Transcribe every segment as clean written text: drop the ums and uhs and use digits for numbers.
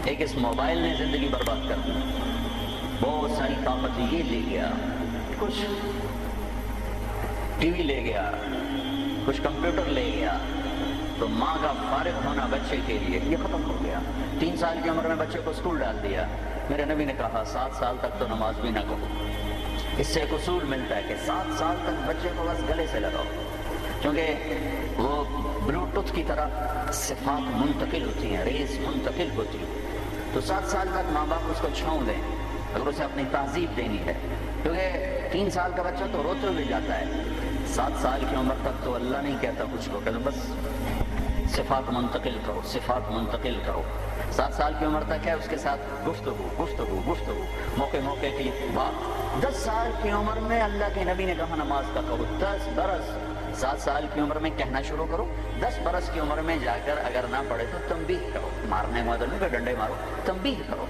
ایک اس موبائل نے زندگی برباد کر دی، بہت ساری طاقت یہ لے گیا، کچھ ٹی وی لے گیا، کچھ کمپیوٹر لے گیا، تو ماں کا فارغ ہونا بچے کے لیے یہ ختم ہو گیا۔ 3 سال کی عمر میں بچے کو اسکول ڈال دیا۔ میرے نبی نے کہا 7 سال تک تو نماز بھی نہ کہو۔ اس سے ایک اصول ملتا ہے کہ 7 سال تک بچے کو بس گلے سے لگاؤ، کیونکہ وہ بلوٹوتھ کی طرح صفات منتقل ہوتی ہیں، ریز منتقل ہوتی ہیں۔ تو 7 سال تک ماں باپ اس کو چھاؤں دیں اگر اسے اپنی تہذیب دینی ہے، کیونکہ 3 سال کا بچہ تو روتے ہوئے جاتا ہے، 7 سال کی عمر تک تو اللہ نہیں کہتا کچھ کو کہ بس صفات منتقل کرو، صفات منتقل کرو۔ 7 سال کی عمر تک ہے اس کے ساتھ گفتگو، موقع کی بات۔ 10 سال کی عمر میں اللہ کے نبی نے کہا نماز کا کہو، 10 برس 7 سال کی عمر میں کہنا شروع کرو، 10 برس کی عمر میں جا کر اگر نہ پڑھے تو تنبیہ کرو، مارنے مدد میں ڈنڈے مارو، تنبیہ کرو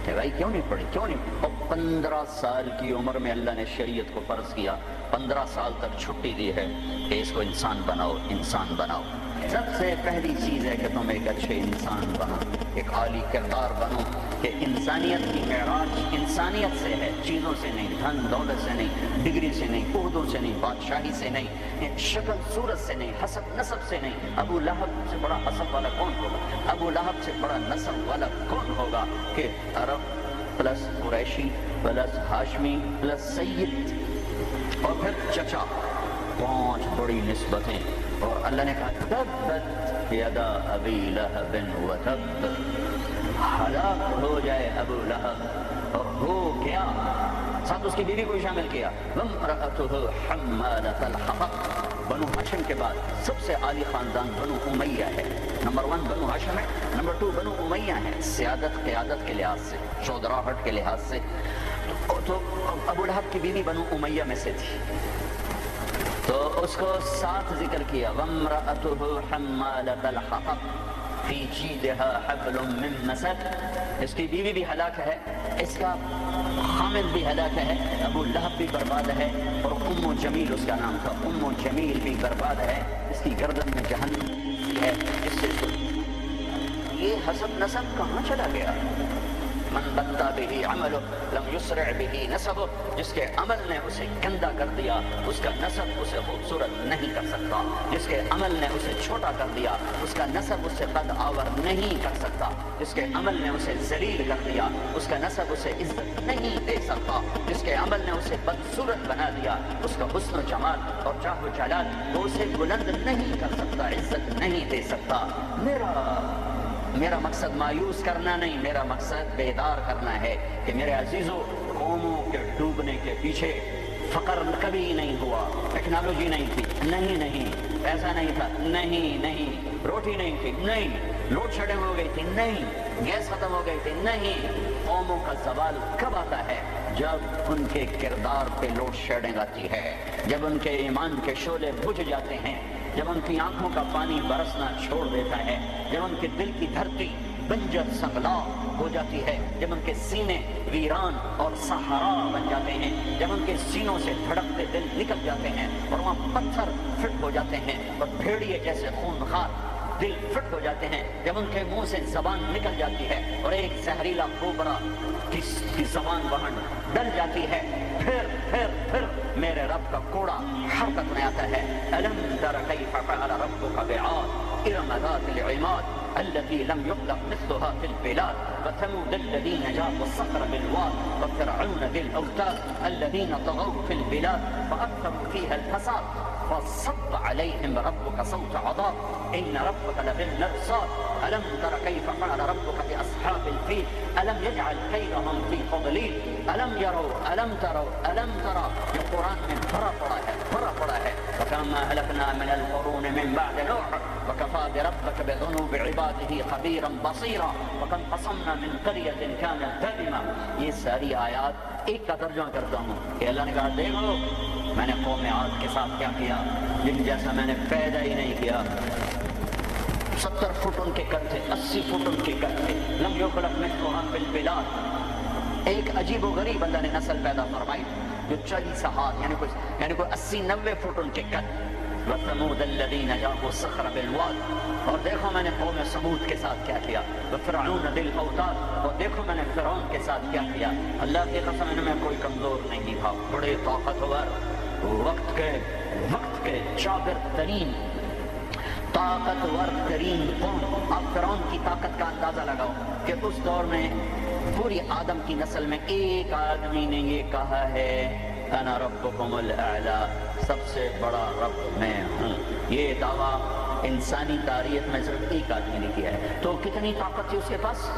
کہ بھائی کیوں نہیں پڑھی، کیوں نہیں۔ اور 15 سال کی عمر میں اللہ نے شریعت کو فرض کیا، 15 سال تک چھٹی دی ہے کہ اس کو انسان بناؤ، انسان بناؤ۔ سب سے پہلی چیز ہے کہ تم ایک اچھے انسان بنو، ایک عالی کردار بنو، کہ انسانیت کی معراج انسانیت سے ہے، چیزوں سے نہیں، دھن دولت سے نہیں، ڈگری سے نہیں، عہدوں سے نہیں، بادشاہی سے نہیں، شکل صورت سے نہیں، حسب نسب سے نہیں۔ ابو لہب سے بڑا حسب والا کون ہوگا؟ ابو لہب سے بڑا نسب والا کون ہوگا کہ عرب plus Qureshi plus Hashmi plus Syed اور پھر چچا، 5 بڑی نسبتیں۔ اور اللہ نے کہا تبت یدا ابی لہب وتب، ہلاک ہو جائے ابو لہب، اور ہو گیا، ساتھ اس کی بیوی کو بھی شامل کیا، وامرأتہ حمالۃ الحطب۔ بنو ہاشم کے بعد سب سے عالی خاندان بنو امیہ ہے، نمبر 1 بنو ہاشم ہے، نمبر 2 بنو امیہ ہے، سیادت قیادت کے لحاظ سے، چودراہٹ کے لحاظ سے۔ تو ابو لہب کی بیوی بنو امیہ میں سے تھی، تو اس کو ساتھ ذکر کیا، وامرأتہ حمالۃ الحطب فی جیدہا حبل من مسد۔ اس کی بیوی بھی ہلاک ہے، اس کا حامد بھی ہلاک ہے، ابو لہب بھی برباد ہے، اور ام جمیل اس کا نام تھا، ام جمیل بھی برباد ہے، اس کی گردن میں جہنم ہے۔ اس سے یہ حسب نسب کہاں چلا گیا؟ من بطا به عملہ لم یسرع به نسبہ، جس کے عمل نے اسے گندا کر دیا اس کا نسب اسے خوبصورت نہیں کر سکتا، جس کے عمل نے اسے چھوٹا کر دیا اس کا نسب اسے قد آور نہیں کر سکتا، جس کے عمل نے اسے ذلیل کر دیا اس کا نسب اسے عزت نہیں دے سکتا، جس کے عمل نے اسے بدصورت بنا دیا اس کا حسن و جمال اور جاہ و جلال وہ اسے بلند نہیں کر سکتا، عزت نہیں دے سکتا۔ میرا مقصد مایوس کرنا نہیں، میرا مقصد بیدار کرنا ہے کہ میرے عزیزوں، قوموں کے ڈوبنے کے پیچھے فقر کبھی نہیں ہوا، ٹیکنالوجی نہیں تھی، نہیں، پیسہ نہیں تھا، نہیں، روٹی نہیں تھی، نہیں، لوڈ شیڈنگ ہو گئی تھی، نہیں، گیس ختم ہو گئی تھی، نہیں۔ قوموں کا زوال کب آتا ہے؟ جب ان کے کردار پہ لوڈ شیڈنگ آتی ہے، جب ان کے ایمان کے شعلے بجھ جاتے ہیں، جب ان کی آنکھوں کا پانی برسنا چھوڑ دیتا ہے، جب ان کے دل کی دھرتی بنجر سنگلا ہو جاتی ہے، جب ان کے سینے ویران اور صحرا بن جاتے ہیں، جب ان کے سینوں سے دھڑکتے دل نکل جاتے ہیں اور وہاں پتھر فٹ ہو جاتے ہیں اور بھیڑیے جیسے خونخوار دل فٹ ہو جاتے ہیں، جب ان کے منہ سے زبان نکل جاتی ہے اور ایک زہریلا کوبرا کی زبان وہاں ڈل جاتی ہے، پھر میرے رب کا کوڑا حرکت میں آتا ہے۔ أَلَمْ تَرَ كَيْفَ فَعَلَ رَبُّكَ بِعَادٍ إِرَمَ ذَاتِ الْعِمَادِ الَّتِي لَمْ يُخْلَقْ مِثْلُهَا فِي الْبِلَادِ وَثَمُودَ الَّذِينَ جَابُوا الصَّخْرَ بِالْوَادِ وَفِرْعَوْنَ ذِي الْأَوْتَادِ الَّذِينَ طَغَوْا فِي الْبِلَادِ فَأَكْثَرُوا فِيهَا الْفَسَادَ فَصَبَّ عَلَيْهِمْ رَبُّكَ صَوْتَ عَذَابٍ إِنَّ رَبَّكَ لَبِالْمِرْصَادِ أَلَمْ تَرَ كَيْفَ فَعَلَ رَبُّكَ بِأَصْحَابِ الْفِيلِ أَلَمْ يَجْعَلْ كَيْدَهُمْ فِي تَضْلِيلٍ أَلَمْ يَرَوْا أَلَمْ تَرَوْا أَلَمْ تَرَى، یہ قرآن میں بھرا پڑا ہے۔ وَكَمَا أَهْلَكْنَا مِنَ الْقُرُونِ مِنْ بَعْدِ نُوحٍ وَكَفَى بِرَبِّكَ بِذُنُوبِ عِبَادِهِ خَبِيرًا بَصِيرًا وَكَمْ قَصَمْنَا مِنْ قَرْيَةٍ كَانَتْ ظَالِمَةً۔ یہ ساری آیات ایک کا ترجمہ کرتا ہوں کہ اللہ نے کہا دیکھو میں نے قوم عاد کے ساتھ کیا کیا، جن جیسا میں نے پیدا ہی نہیں کیا۔ 70 فٹ ان کے قد تھے، 80 فٹ ان کے قد تھے، لم یخلق مثلها فی البلاد۔ ایک عجیب و غریب اللہ نے نسل پیدا فرمائی جو 40 ہاتھ یعنی کوئی 80-90 فٹ ان کے قد، وثمود الذین جابوا الصخر بالواد، اور دیکھو میں نے قوم سمود کے ساتھ کیا کیا، وفرعون ذی الاوتاد، اور دیکھو میں نے فرعون کے ساتھ کیا کیا۔ اللہ کی قسم ان میں کوئی کمزور نہیں تھا، بڑے طاقتور، وقت کے جابر ترین، طاقتور ترین قوم۔ آپ فرعون کی طاقت کا اندازہ لگاؤ کہ اس دور میں پوری آدم کی نسل میں ایک آدمی نے یہ کہا ہے انا ربکم الاعلی، سب سے بڑا رب میں ہوں۔ یہ دعویٰ انسانی تاریخ میں صرف ایک آدمی نے کیا ہے۔ تو کتنی طاقت تھی اس کے پاس،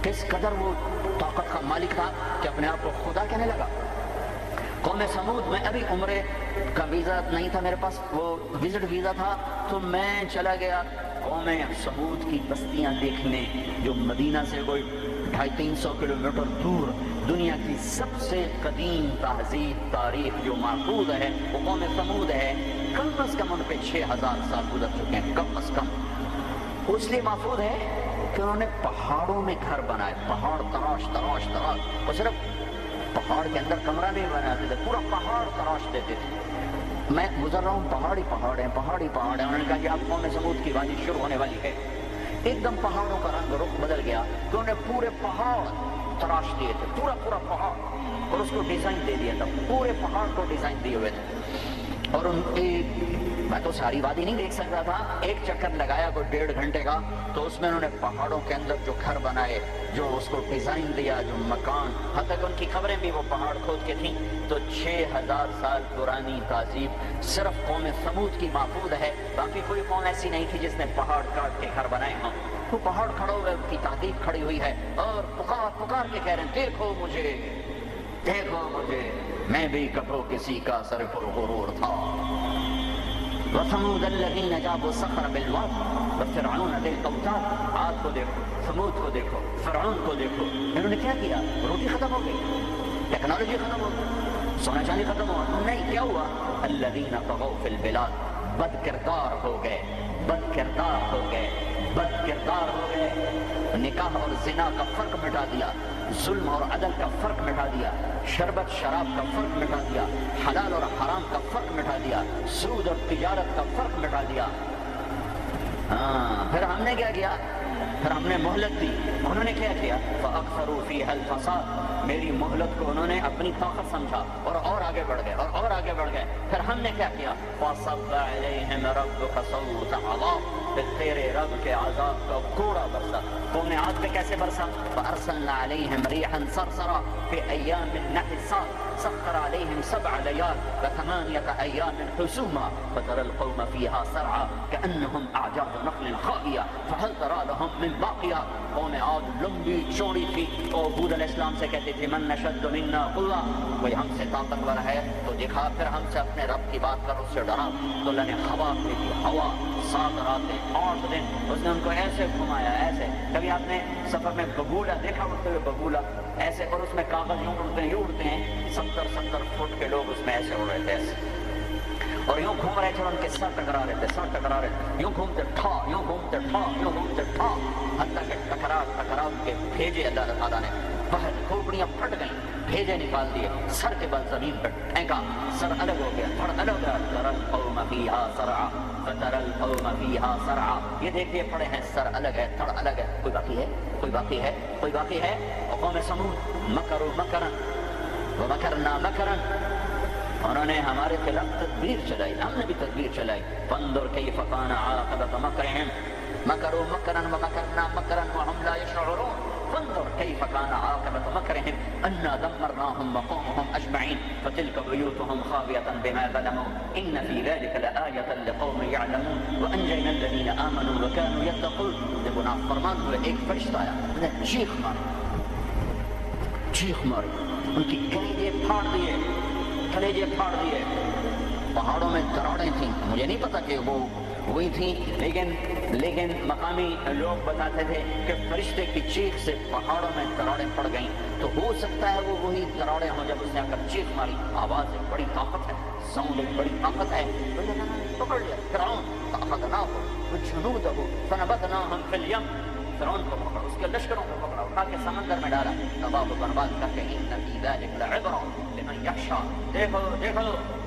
کس قدر وہ طاقت کا مالک تھا کہ اپنے آپ کو خدا کہنے لگا۔ قوم سمود میں ابھی عمرے کا ویزا نہیں تھا میرے پاس، وہ وزٹ ویزا تھا، تو میں چلا گیا قوم سمود کی بستیاں دیکھنے، جو مدینہ سے کوئی 250-300 کلومیٹر دور دنیا کی سب سے قدیم تہذیب تاریخ جو محفوظ ہے وہ قوم سمود ہے۔ کم از کم ان پہ 6000 سال گزر چکے ہیں، کم از کم۔ اس لیے محفوظ ہے کہ انہوں نے پہاڑوں میں گھر بنائے، پہاڑ تراش تراش تراش، اور صرف پہاڑ کے اندر کمرہ نہیں بناتے تھے، پورا پہاڑ تراش دیتے تھے۔ میں گزر رہا ہوں، پہاڑی پہاڑ ہیں، پہاڑی پہاڑ ہیں۔ انہوں نے کہا کہ آپ قوم سمود کی وادی شروع ہونے والی ہے۔ ایک دم پہاڑوں کا رنگ رخ بدل گیا، تو انہوں نے پورے پہاڑ تراش دیے تھے، پورا پہاڑ، اور اس کو ڈیزائن دے دیا تھا، پورے پہاڑ کو ڈیزائن دیے ہوئے تھے۔ اور میں تو ساری وادی نہیں دیکھ سکتا تھا، ایک چکر لگایا کوئی 1.5 گھنٹے کا، تو اس میں انہوں نے پہاڑوں کے اندر جو گھر بنائے، جو اس کو ڈیزائن دیا، جو مکان، حتیٰ کہ ان کی خبریں بھی وہ پہاڑ کھود کے تھیں۔ تو 6000 سال پرانی تہذیب صرف قوم سمود کی محفوظ ہے، باقی کوئی قوم ایسی نہیں تھی جس نے پہاڑ کاٹ کے گھر بنائے ہوں۔ وہ پہاڑ کھڑے ہوئے، ان کی تہذیب کھڑی ہوئی ہے، اور پکار کے کہہ رہے ہیں دیکھو مجھے، دیکھو مجھے، میں بھی کبھو کسی کا سر پر غرور تھا۔ وثمود الذین جابوا الصخر بالواد وفرعون ذی الاوتاد، عاد کو دیکھو، ثمود کو دیکھو، فرعون کو دیکھو، انہوں نے کیا کیا؟ روٹی ختم ہو گئی، ٹیکنالوجی ختم ہو گئی، سونا چاندی ختم ہوا، نہیں، کیا ہوا؟ الذین طغوا فی البلاد، بد کردار ہو گئے، بد کردار ہو گئے، بد کردار ہو گئے۔ نکاح اور زنا کا فرق مٹا دیا، ظلم اور عدل کا فرق مٹا دیا، شربت شراب کا فرق مٹا دیا، حلال اور حرام کا فرق مٹا دیا، سود اور تجارت کا فرق مٹا دیا۔ پھر ہم نے کیا کیا؟ پھر ہم نے مہلت دی، انہوں نے کیا کیا؟ فَأَكْثَرُوا فِيهَا الْفَسَادَ، میری مہلت کو انہوں نے اپنی طاقت سمجھا اور آگے بڑھ گئے اور آگے بڑھ گئے۔ پھر ہم نے کیا کیا؟ فَصَبَّ عَلَيْهِمْ رَبُّكَ صَوْتَ عَذَابٍ، پھر تیرے رب کے عذاب کا کوڑا برسا۔ قوم عاد پہ کیسے برسا؟ فَأَرْسَلْنَا عَلَيْهِمْ رِيحًا صَرْصَرًا فِي أَيَّامٍ نَحِسَاتٍ سخر عليهم 7 ليال و8 أيام حسوما فترى القوم فيها سرعا كأنهم أعجاز نخل خاوية فهل ترى لهم من باقية۔ قوم عاد لمبی چوڑی تھی، اور حود علیہ السلام سے کہتے تھے من نشد منا قوة، کوئی ہم سے طاقتور ہے تو دکھا، پھر ہم سے اپنے رب کی بات کر، اس سے ڈرا۔ تو اللہ نے ہوا بھیجی، ہوا 7 راتیں 8 دن اس نے ان کو ایسے گھمایا، ایسے۔ کبھی آپ نے سفر میں بگولا دیکھا اڑتے ہوئے؟ بگولا ایسے، اور اس میں کاغذ یوں اڑتے ہیں 70 فٹ کے لوگ اس میں ایسے اڑ رہے تھے، ایسے، اور یوں گھوم رہے تھے، ان کے سر ٹکرا رہے تھے، یوں گھومتے ٹھا، یوں گھومتے ٹھا، یوں گھومتے ٹھا، حتیٰ کہ ٹکرا کے بھیجے اللہ تعالیٰ نے، باہر کھوپڑیاں پھٹ گئیں، بھیجے نکال دیے، سر کے بل زمین پر پھینکا، سر الگ ہو گیا، دھڑ الگ ہو گیا۔ تَرَى الْقَوْمَ فِيهَا سَرْعًا فَتَرَى الْقَوْمَ فِيهَا سَرْعًا، یہ دیکھیے پڑے ہیں، سر الگ ہے، دھڑ الگ ہے، کوئی باقی ہے؟ کوئی باقی ہے؟ کوئی باقی ہے؟ اور قوم سمود مکروا مکرا ومکرنا مکرا، انہوں نے ہمارے خلاف تدبیر چلائی، ہم نے بھی تدبیر چلائی۔ فانظر کیف کان عاقبۃ مکرہم مکروا مکرا ومکرنا مکرا وهم لا يشعرون۔ فانظر کیف کان عاقبۃ مکرہم انا دمرناهم وقومهم اجمعین فتلک بیوتهم خاویۃ بما ظلموا ان فی ذلک لآیۃ لقوم یعلمون وانجینا الذین آمنوا وکانوا یتقون۔ جب گناہ فرمان ہوئے، ایک فرشتہ آیا، انہوں نے چیخ ماری، ان کی کلیجے پھاڑ دیے، پہاڑوں میں دراڑیں تھیں، مجھے نہیں پتا کہ وہ وہی تھیں، لیکن مقامی لوگ بتاتے تھے کہ فرشتے کی چیخ سے پہاڑوں میں دراڑیں پڑ گئیں۔ تو ہو سکتا ہے وہ وہی دراڑیں ہوں جب اس نے آ کر چیخ ماری، آواز ایک بڑی طاقت ہے، ساؤنڈ ایک بڑی طاقت ہے، تو اللہ نے پکڑ لیا فرعون، فأخذناه وجنوده فنبذناهم في اليم، فرعون کو پکڑا، اس کے لشکروں کو پکڑا، اٹھا کے سمندر میں ڈالا، تباہ و برباد کر کے ان فی ذلک لعبرۃ لمن یخشی۔ دیکھو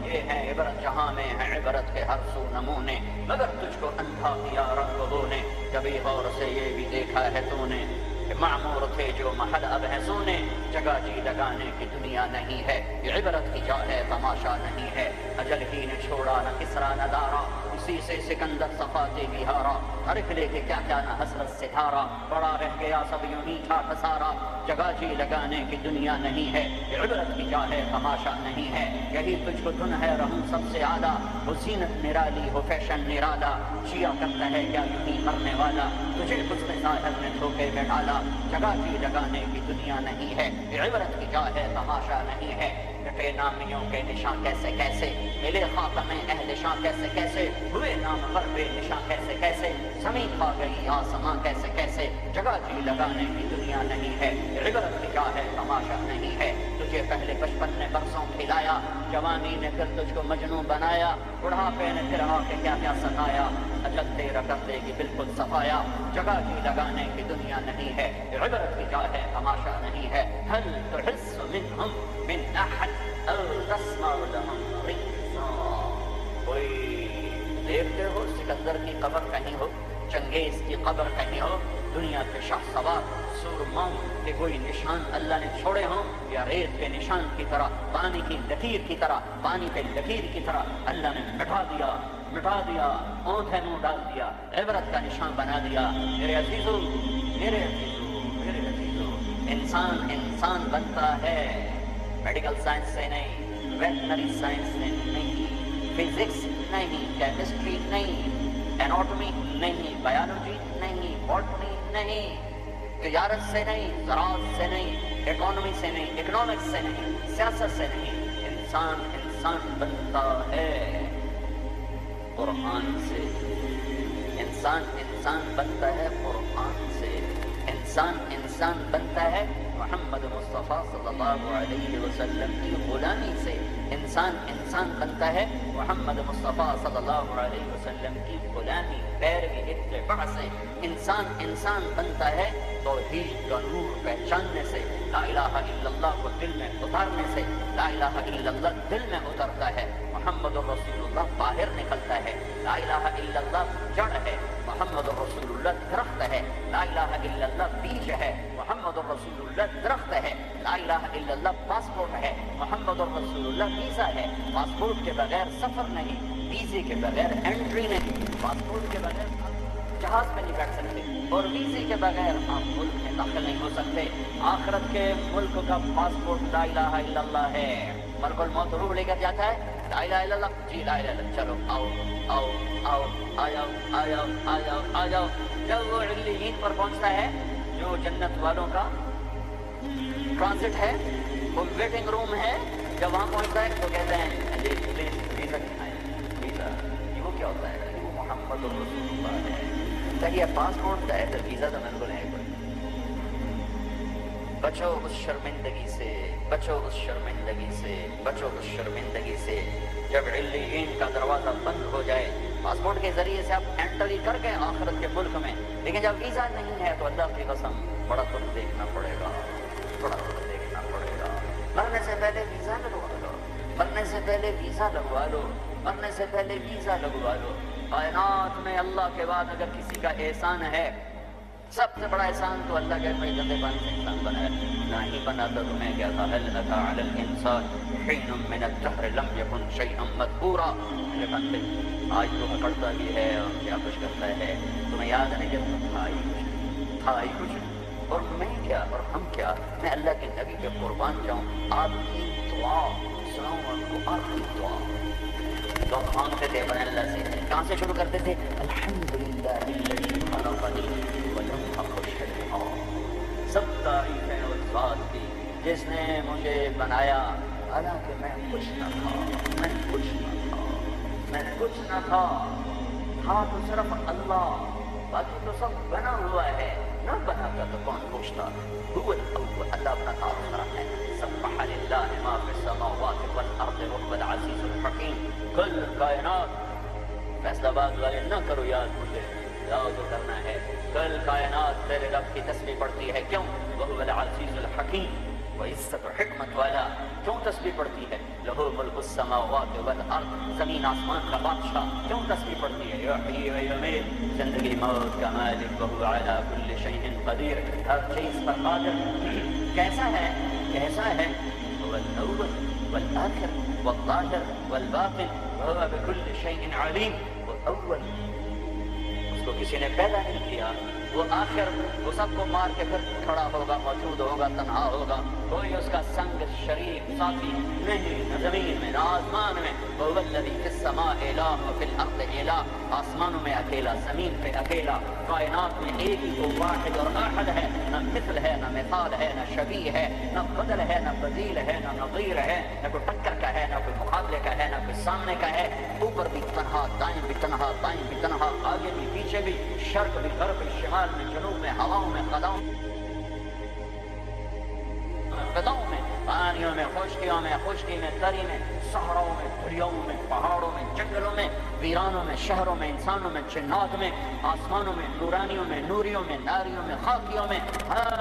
یہ ہے عبرت جہاں میں ہے عبرت کے ہر سو نمونے، مگر تجھ کو اندھا کیا رنگ نے، کبھی غور سے یہ بھی دیکھا ہے تو نے کہ معمور تھے جو محل اب ہے سونے، جگہ جی لگانے کی دنیا نہیں ہے، یہ عبرت کی جا ہے تماشا نہیں ہے، اجل ہی نے چھوڑا نہ کسرا نہ دارا، اسی سے سکندر صفاتے بھی ہارا، ہر ایک لے کے کیا کیا نہ حسرت سے ڈھارا، بڑا رہ گیا سب یوں ہی تھا خسارا، جگہ جی لگانے کی دنیا نہیں ہے، یہ عبرت کی جا ہے تماشا نہیں ہے، یہی تجھ کو دن ہے رہوں سب سے اعلیٰ، وہ زینت نرالی ہو فیشن نرالا، شیعہ کرتا ہے کیا یوں ہی مرنے والا، تجھے حسن ظاہر نے دھوکے میں ڈالا، جگہ جی لگانے کی دنیا نہیں ہے، یہ عبرت کی جا ہے تماشا نہیں ہے، مٹے نامیوں کے نشاں کیسے کیسے، ملے خاتم اہل شاں کیسے کیسے، ہوئے نام پر بے نشاں کیسے کیسے، زمین کھا گئی آسماں کیسے کیسے، جگہ جی لگانے کی دنیا نہیں ہے، یہ عبرت کی جا ہے تماشا نہیں ہے، تجھے پہلے بچپن نے برسوں کھلایا، جوانی نے پھر تجھ کو مجنوں بنایا، بڑھاپے نے پھر آ کے کیا کیا ستایا، اجل تیرا کر دے گی بالکل صفایا، جگہ جی لگانے کی دنیا نہیں ہے، یہ عبرت کی جا ہے تماشا نہیں ہے، هل تحس منهم من احد او تسمع لهم رکزا، کوئی دیکھتے ہو سکندر کی قبر کہیں ہو، چنگیز کی قبر کہیں ہو، دنیا کے شاہ سوار سورماؤں کے کوئی نشان اللہ نے چھوڑے ہوں، یا ریت کے نشان کی طرح، پانی کی لکیر کی طرح، پانی پہ لکیر کی طرح اللہ نے مٹا دیا، اونٹھے منہ ڈال دیا، عبرت کا نشان بنا دیا، میرے عزیزو انسان بنتا ہے میڈیکل سائنس سے نہیں، ویٹنری سائنس سے نہیں، فزکس نہیں، کیمسٹری نہیں، اناٹومی نہیں، بایولوجی نہیں، باٹنی نہیں، تجارت سے نہیں، زراعت سے نہیں، اکانومی سے نہیں، اکنامکس سے نہیں، سیاست سے نہیں، انسان بنتا ہے قرآن سے، انسان بنتا ہے قرآن سے، انسان بنتا ہے محمد مصطفیٰ صلی اللہ علیہ وسلم کی غلامی سے، انسان بنتا ہے محمد مصطفیٰ صلی اللہ علیہ وسلم کی غلامی پیروی اتباع سے، انسان بنتا ہے توحید کا نور پہچاننے سے، لا الہ الا اللہ کو دل میں اتارنے سے، لا الہ الا اللہ دل میں اترتا ہے، محمد رسول اللہ باہر نکلتا ہے، لا الہ الا اللہ جڑ ہے، محمد رسول اللہ درخت ہے، لا الہ الا اللہ بیج ہے، محمد رسول اللہ درخت ہے، لا الہ الا اللہ پاسپورٹ ہے، محمد رسول اللہ ویزا ہے، پاسپورٹ کے بغیر سفر نہیں، ویزے کے بغیر انٹری نہیں، پاسپورٹ کے بغیر جہاز پہ نہیں بیٹھ سکتے، اور ویزے کے بغیر آپ ملک میں داخل نہیں ہو سکتے، آخرت کے ملک کا پاسپورٹ لا الہ الا اللہ ہے، ملک الموت روح لے کر جاتا ہے، لا الہ الا اللہ، جی لا الہ الا اللہ، چلو آ جاؤ، جب وہ علیین پر پہنچتا ہے جو جنت والوں کا ٹرانزٹ ہے، وہ ویٹنگ روم ہے، جب وہاں پہنچتا ہے تو کہتے ہیں پلیز ویزا دکھائیں، ویزا، یہ وہ کیا ہوتا ہے؟ وہ محمد رسول اللہ ہے، یہ پاسپورٹ کا ہے تو ویزا تو میرے کو نہیں پڑے، بچو اس شرمندگی سے، بچو اس شرمندگی سے، جب علیین کا دروازہ بند ہو جائے، پاسپورٹ کے ذریعے سے آپ انٹری کر گئے آخرت کے ملک میں، لیکن جب ویزا نہیں ہے تو اللہ کی قسم بڑا کچھ دیکھنا پڑے گا، مرنے سے پہلے ویزا لگوا لو، کائنات میں اللہ کے بعد اگر کسی کا احسان ہے، سب سے بڑا احسان تو اللہ کے بڑے گندے پانی سے انسان بنایا، نہ ہی بناتا تمہیں کیا تھا، هل أتى على الإنسان حين من الدهر لم يكن شيئا مذكورا، میرے بندے آج تو اکڑتا بھی ہے اور کیا کچھ کرتا ہے، تمہیں یاد نہیں کہ تھا ہی کچھ، اور میں کیا اور ہم کیا، میں اللہ کے نبی پہ قربان جاؤں، آپ کی دعا سناؤں آپ کو، آپ کی دعا تو مانگتے تھے اپنے اللہ سے، کہاں سے شروع کرتے تھے؟ الحمدللہ الذی خلقنی ولم اکن شیئا، سب تعریفیں اس ذات کی جس نے مجھے بنایا، حالانکہ میں کچھ نہ تھا، تھا تو صرف اللہ، باقی تو سب بنا ہوا ہے، نہ بناتا تو کون پوچھتا، هو الاول، اللہ اپنا تعارف کرتا ہے، سبح للہ ما فی السماوات والارض وهو العزیز الحکیم، کل کائنات، فیصلہ باد والے نہ کرو یاد، مجھے یاد کرنا ہے، کل کائنات تیرے رب کی تسبیح پڑھتی ہے، کیوں؟ وهو العزیز الحکیم، و عزت و حکمت والا کیوں تسبیح پڑھتی ہے؟ لہو ملک السماوات والارض، زمین آسمان کا بادشاہ کیوں تسبیح پڑھتی ہے؟ یحیی و یمیت، زندگی موت کا مالک، وہو علی کل شیء قدیر، ہر چیز پر قادر۔ کیسا ہے؟ کیسا ہے؟ هو الاول والآخر والظاہر والباطن وهو بكل شیء علیم۔ وہ اول، اس کو کسی نے پیدا نہیں کیا، وہ آخر، وہ سب کو مار کے پھر کھڑا ہوگا، موجود ہوگا، تنہا ہوگا، کوئی اس کا سنگ شریک ساتھی نہیں، نہ زمین میں نہ آسمان میں۔ وہ الذی فی السماء الہ وفی الارض الہ، آسمانوں میں اکیلا، زمین پہ اکیلا، کائنات میں ایک ہی تو واحد اور احد ہے، نہ مثل ہے، نہ مثال ہے، نہ شبیہ ہے، نہ بدل ہے، نہ بدیل ہے، نہ نظیر ہے، نہ کوئی ٹکر کا ہے، نہ کوئی مقابلے کا ہے، نہ کوئی سامنے کا ہے۔ اوپر بھی تنہا، دائیں بھی تنہا، بائیں بھی تنہا، آگے بھی پیچھے بھی، شرق بھی غرب بھی، شمال میں جنوب میں، ہواؤں میں خلاؤں فضاؤں میں، پانیوں میں، خشکیوں میں، خشکی میں، تری میں، صحراؤں میں، دریاؤں میں، پہاڑوں میں، جنگلوں میں، ویرانوں میں، شہروں میں، انسانوں میں، جنات میں، آسمانوں میں، نورانیوں میں، نوریوں میں، ناریوں میں، خاکیوں میں، ہر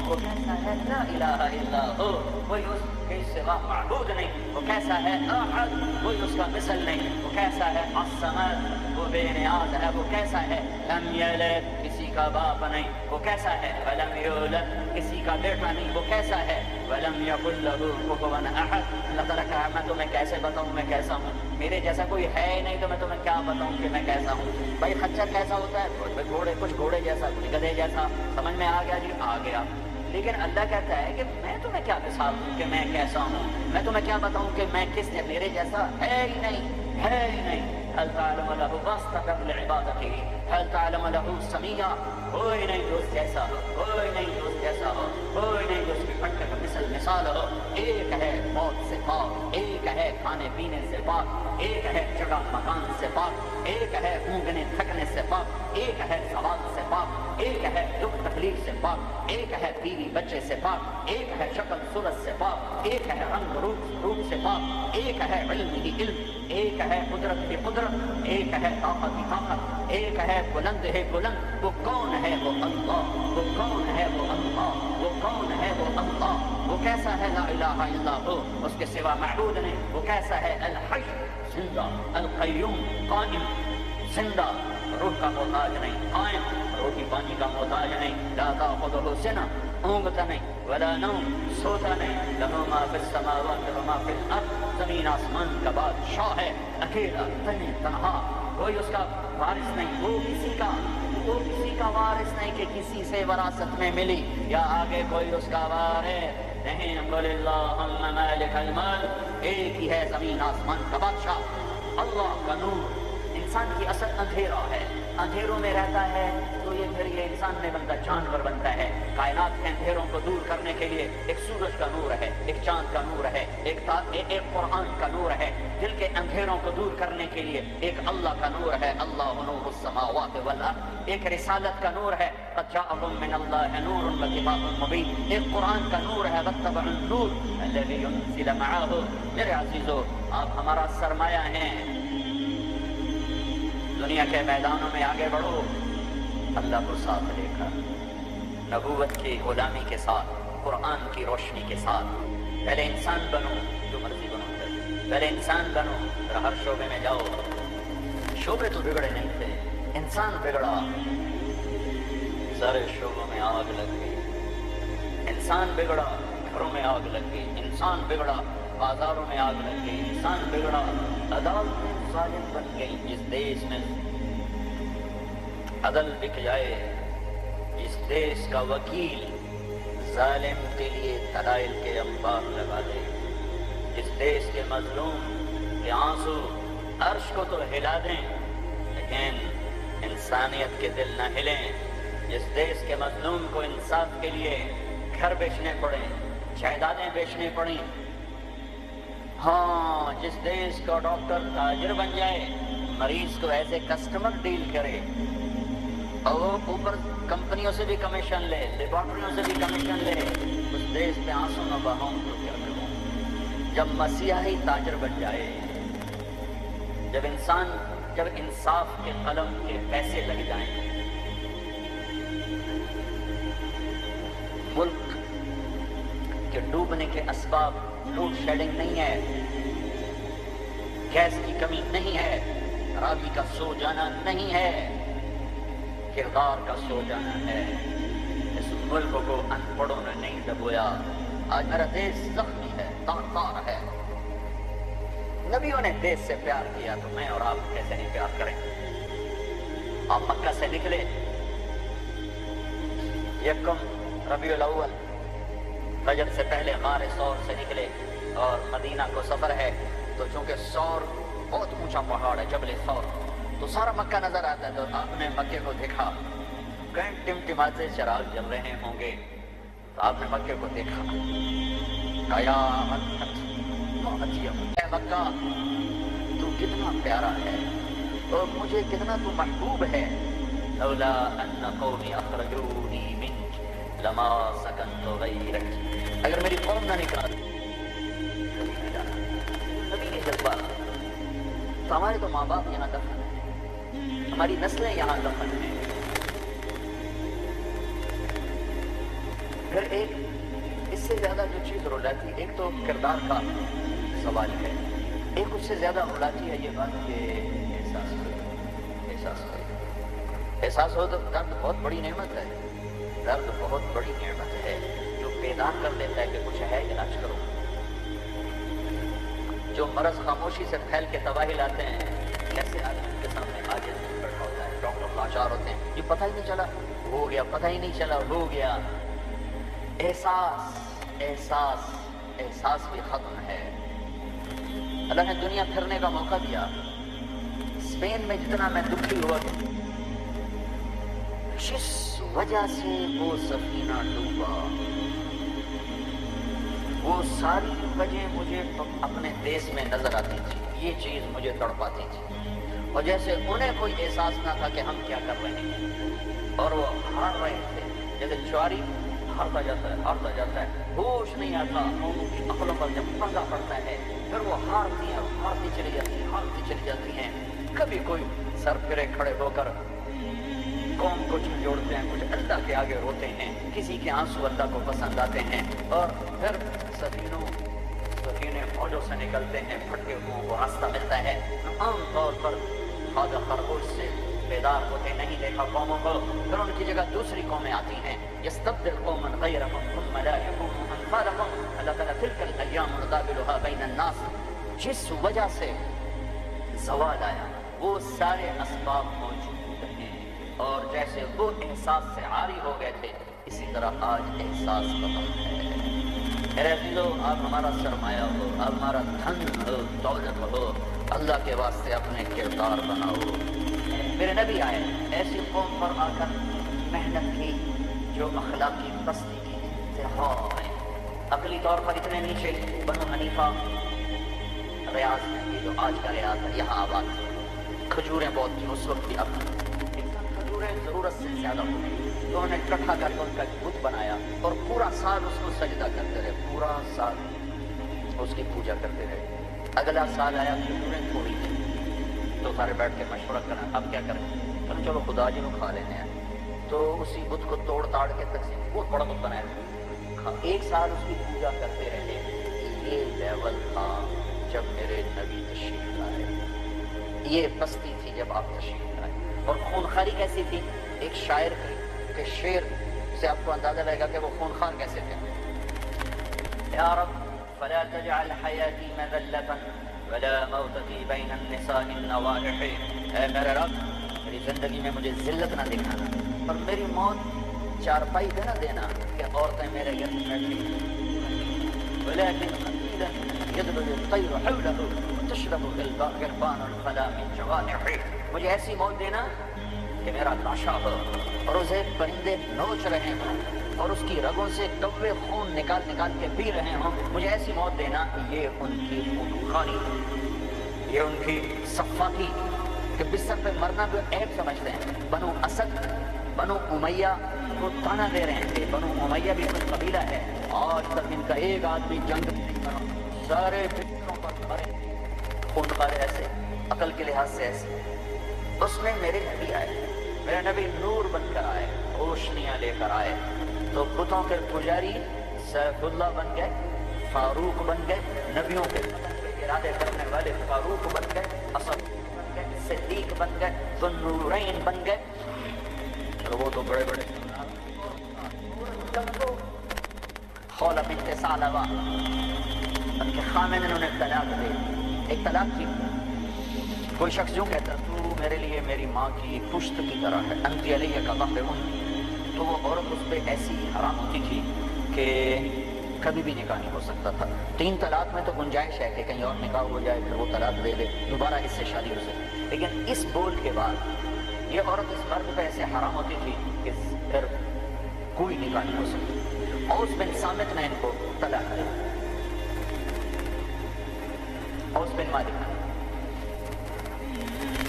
وہ کیسا ہے؟ لا الہ الا ہو، کوئی اس کے سوا معبود نہیں۔ وہ کیسا ہے؟ احد، کوئی اس کا مثل نہیں۔ وہ کیسا ہے؟ الصمد، وہ بے نیاز ہے۔ وہ کیسا ہے؟ لم یلد، کسی کا باپ نہیں۔ وہ کیسا ہے؟ ولم یولد، کسی کا بیٹا نہیں۔ وہ کیسا ہے؟ ولم یکن لہ کفوا احد۔ اللہ تعالیٰ کہا میں تمہیں کیسے بتاؤں میں کیسا ہوں؟ میرے جیسا کوئی ہے ہی نہیں تو میں تمہیں کیا بتاؤں کہ میں کیسا ہوں؟ بھائی خچر کیسا ہوتا ہے؟ گھوڑے، کچھ گھوڑے جیسا، کچھ گدھے جیسا، سمجھ میں آ گیا جی؟ آ گیا۔ لیکن اللہ کہتا ہے کہ میں تمہیں کیا مثال دوں کہ میں کیسا ہوں؟ میں تمہیں کیا بتاؤں کہ میں کس نے؟ میرے جیسا ہے ہی نہیں، ہے ہی نہیں۔ هل تعلم له واستقر لعبادته، هل تعلم له سميا، کوئی نہیں جو اس جیسا ہو، کوئی نہیں جو اس جیسا ہو، کوئی نہیں جو اس کی پٹے کا مثال ہو۔ ایک ہے موت سے پاک، ایک ہے کھانے پینے سے پاک، ایک ہے جگہ مکان سے پاک، ایک ہے اونگنے تھکنے سے پاک، ایک ہے سوال سے پاک، ایک ہے دکھ تکلیف سے پاک، ایک ہے بیوی بچے سے پاک، ایک ہے شکل صورت سے پاک، ایک ہے رنگ روپ سے پاک، ایک ہے علم ہی علم، ایک ہے قدرت ہی قدرت، ایک ہے طاقت ہی طاقت، ایک ہے بلند ہے بلند۔ وہ کون ہے؟ وہ اللہ۔ وہ کون ہے؟ وہ اللہ۔ وہ کون ہے؟ وہ اللہ۔ وہ کیسا ہے؟ لا الہ الا ہو، اس کے سوا معبود نہیں۔ وہ کیسا ہے؟ الحی، زندہ، القیوم، قائم، زندہ، روح کا محتاج نہیں، قائم، روٹی پانی کا محتاج نہیں، لا تأخذہ سنہ، اونگتا نہیں، ولا نوم، سوتا نہیں، لہ ما فی السماوات و ما فی الارض، زمین آسمان کا بادشاہ ہے، اکیلا، تنہا، کوئی اس کا وارث نہیں، وہ کسی کا وارث نہیں کہ کسی سے وراثت میں ملی یا آگے کوئی اس کا وارث نہیں۔ قل اللہم مالک الملک، ایک ہی ہے زمین آسمان کا بادشاہ، اللہ کا نور۔ انسان کی اصل اندھیرا ہے، اندھیروں میں رہتا ہے تو یہ انسان میں بنتا جانور بنتا ہے۔ کائنات کے اندھیروں کو دور کرنے کے لیے ایک سورج کا نور ہے، ایک چاند کا نور ہے، ایک قرآن کا نور ہے۔ دل کے اندھیروں کو دور کرنے کے لیے ایک اللہ کا نور ہے، اللہ نور السماوات والارض۔ ایک رسالت کا نور ہے، قد جاءکم من اللہ نور و کتاب مبین۔ ایک قرآن کا نور ہے، واتبعوا النور الذی انزل معہ۔ میرے عزیزو، آپ ہمارا سرمایہ ہیں، دنیا کے میدانوں میں آگے بڑھو اللہ کو ساتھ لے کر، نبوت کی غلامی کے ساتھ، قرآن کی روشنی کے ساتھ۔ پہلے انسان بنو، جو مرضی بنو، پہلے انسان بنو، پھر ہر شعبے میں جاؤ۔ شعبے تو بگڑے نہیں تھے، انسان بگڑا، سارے شعبوں میں آگ لگ گئی۔ انسان بگڑا، گھروں میں آگ لگ گئی، انسان بگڑا، بازاروں میں آگ لگ گئی، انسان بگڑا، عدالتیں ظالم بن گئی۔ جس دیش میں عدل بک جائے، جس دیش کا وکیل ظالم کے لیے دلائل کے انبار لگا دے، جس دیش کے مظلوم کے آنسو عرش کو تو ہلا دیں لیکن انسانیت کے دل نہ ہلیں، جس دیش کے مظلوم کو انصاف کے لیے گھر بیچنے پڑیں، جائیدادیں بیچنے پڑیں، ہاں جس دیش کا ڈاکٹر تاجر بن جائے، مریض کو ایز اے کسٹمر ڈیل کرے اور اوپر کمپنیوں سے بھی کمیشن لے، لیبارٹریوں سے بھی کمیشن لے، اس دیش پہ آنسو نہ بہاؤں تو کیا کروں؟ جب مسیحی تاجر بن جائے، جب انصاف کے قلم کے پیسے لگ جائیں، ملک کے ڈوبنے کے اسباب لوڈ شیڈنگ نہیں ہے، گیس کی کمی نہیں ہے، راوی کا سو جانا نہیں ہے، کردار کا سو جانا ہے۔ اس ملک کو ان پڑھوں نے نہیں ڈبویا۔ آج میرا دیش زخمی ہے، تار ہے۔ نبیوں نے دیش سے پیار کیا تو میں اور آپ کیسے نہیں پیار کریں؟ آپ مکہ سے نکلے، یکم ربیع الاول فجر سے پہلے غار ثور سے نکلے اور مدینہ کو سفر ہے، تو چونکہ ثور بہت اونچا پہاڑ ہے، جبل ثور، تو سارا مکہ نظر آتا ہے۔ تو آپ نے مکے کو دیکھا، کہیں ٹمٹماتے چراغ جل رہے ہوں گے، تو آپ نے مکے کو دیکھا، قیامت اے مکہ تو کتنا پیارا ہے اور مجھے کتنا تو محبوب ہے۔ لولا ان قومی اخرجونی منک لما سکنت غیرک، اگر میری قوم نہ نکالا نبی نے جذبہ، تو ہمارے تو ماں باپ یہاں دفن ہیں، ہماری نسلیں یہاں دفن ہیں۔ پھر ایک اس سے زیادہ جو چیز رلاتی، ایک تو کردار کا سوال ہے، ایک اس سے زیادہ رلاتی ہے یہ بات کہ احساس ہو تو درد بہت بڑی نعمت ہے، درد بہت بڑی نعمت ہے جو بیدار کر دیتا ہے کہ کچھ ہے، علاج کرو۔ جو مرض خاموشی سے پھیل کے تباہی لاتے ہیں، کیسے آدمی کے سامنے عاجز بیٹھا ہوتا ہے، ڈاکٹر لاچار ہوتے ہیں، یہ پتہ ہی نہیں چلا ہو گیا، پتہ ہی نہیں چلا ہو گیا۔ احساس بھی ختم ہے۔ اللہ نے دنیا پھرنے کا موقع دیا، اسپین میں جتنا میں دکھی ہوا، جس وجہ سے وہ سفینہ ڈوبا، وہ ساری وجہ مجھے اپنے دیس میں نظر آتی تھی، یہ چیز مجھے تڑپاتی تھی، اور جیسے انہیں کوئی احساس نہ تھا کہ ہم کیا کر رہے ہیں، اور وہ ہار رہے تھے، جیسے چواری ہارتا جاتا ہے، ہوش نہیں آتا، قوموں کی عقلوں پر جب پردہ پڑتا ہے، پھر وہ ہارتی چلی جاتی ہیں۔ کبھی کوئی سر پھرے کھڑے ہو کر قوم کو جھنجھوڑتے ہیں، کچھ اللہ کے آگے روتے ہیں، کسی کے آنسو اللہ کو پسند آتے ہیں، اور پھر سفینے موجوں سے نکلتے ہیں، پھٹکے ہوئے کو راستہ ملتا ہے۔ عام طور پر خواجہ خرگوش سے بیدار ہوتے نہیں دیکھا قوموں کو، پھر ان کی جگہ دوسری قومیں آتی ہیں، یستبدل قوما غیرکم ثم لا یکونوا امثالکم، اللہ تعالیٰ تلک الایام نداولها بین الناس۔ جس وجہ سے زوال آیا وہ سارے اسباب موجود ہیں، اور جیسے وہ احساس سے عاری ہو گئے تھے، اسی طرح آج احساس ختم ہے۔ میرے عزیزو، آپ ہمارا سرمایہ ہو، آپ ہمارا دھن ہو، دولت ہو، اللہ کے واسطے اپنے کردار بناؤ۔ میرے نبی آئے، ایسی قوم پر آ کر محنت کی جو اخلاقی پستی کی انتہا ہے، عقلی طور پر اتنے نیچے۔ بنو حنیفہ ریاض میں، یہ جو آج کا ریاض ہے، یہاں آباد تھے، کھجوریں بہت تھیں اس وقت کی، اب کھجوریں ضرورت سے زیادہ ہو گئی، تو انہوں نے اکٹھا کر کے ان کا بت بنایا، اور پورا سال اس کو سجدہ کرتے رہے، پورا سال اس کی پوجا کرتے رہے۔ اگلا سال آیا، کھجوریں تھوڑی تھیں، تو سارے بیٹھ کے مشورہ کرنا اب کیا کریں، چلو خدا جی کو کھا لینے ہیں، تو اسی بت کو توڑ تاڑ کے تقسیم، بہت بڑا بت بنایا، ایک سال اس کی پوجا کرتے رہے۔ یہ لیول تھا جب میرے نبی تشریف لائے، یہ پستی تھی جب آپ تشریف لائے، اور خونخواری کیسی تھی؟ ایک شاعر کے شعر سے آپ کو اندازہ لگے گا کہ وہ خونخوار کیسے تھے۔ یا رب فلا تجعل حیاتی مذلة ولا موتتی بین النساء النوائح، اے میرے رب میری زندگی میں مجھے ذلت نہ دکھانا، اور میری موت چارپائی پہ نہ دینا کہ عورتیں میرے گرد بیٹھی، ولیکن قلیلا یدبر الطیر حولہ وتشرب غربان الفلا من جوانح، مجھے ایسی موت دینا کہ میرا لاشا ہو اور اسے پرندے نوچ رہے ہوں، اور اس کی رگوں سے کوے خون نکال نکال کے پی رہے ہوں، مجھے ایسی موت دینا۔ یہ ان کی خونخواری، یہ ان کی صفاقی کہ بستر پہ مرنا بھی عیب سمجھتے ہیں۔ بنو اسد، بنو امیہ کو تانا دے رہے ہیں کہ بنو امیہ بھی کوئی قبیلہ ہے، آج تک ان کا ایک آدمی جنگ نہیں کرا، سارے بستروں پر مرے، خونخوار ایسے، عقل کے لحاظ سے ایسے۔ اس میں میرے نبی آئے، میرے نبی نور بن کر آئے، روشنیاں لے کر تو بتوں کے پجاری سیف اللہ بن گئے، فاروق بن گئے، نبیوں کے ارادے کرنے والے فاروق بن گئے، اسد بن گئے، صدیق بن گئے، ذو النورین بن گئے. تو وہ تو بڑے بڑے خولہ بنت ثعلبہ ان کے خامن نے انہیں طلاق دے. ایک طلاق تھی. کوئی شخص یوں کہتا تو میرے لیے میری ماں کی پشت کی طرح ہے، انت علیہ کا ظہر امي، تو وہ عورت اس پہ ایسی حرام ہوتی تھی کہ کبھی بھی نکاح نہیں ہو سکتا تھا. 3 طلاق میں تو گنجائش ہے کہ کہیں اور نکاح ہو جائے، پھر وہ طلاق دے دے، دوبارہ اس سے شادی ہو سکے. لیکن اس بول کے بعد یہ عورت اس مرد پہ ایسے حرام ہوتی تھی کہ پھر کوئی نکاح نہیں ہو سکتا. اوس بن صامت نے ان کو طلاق دی. اوس بن مالک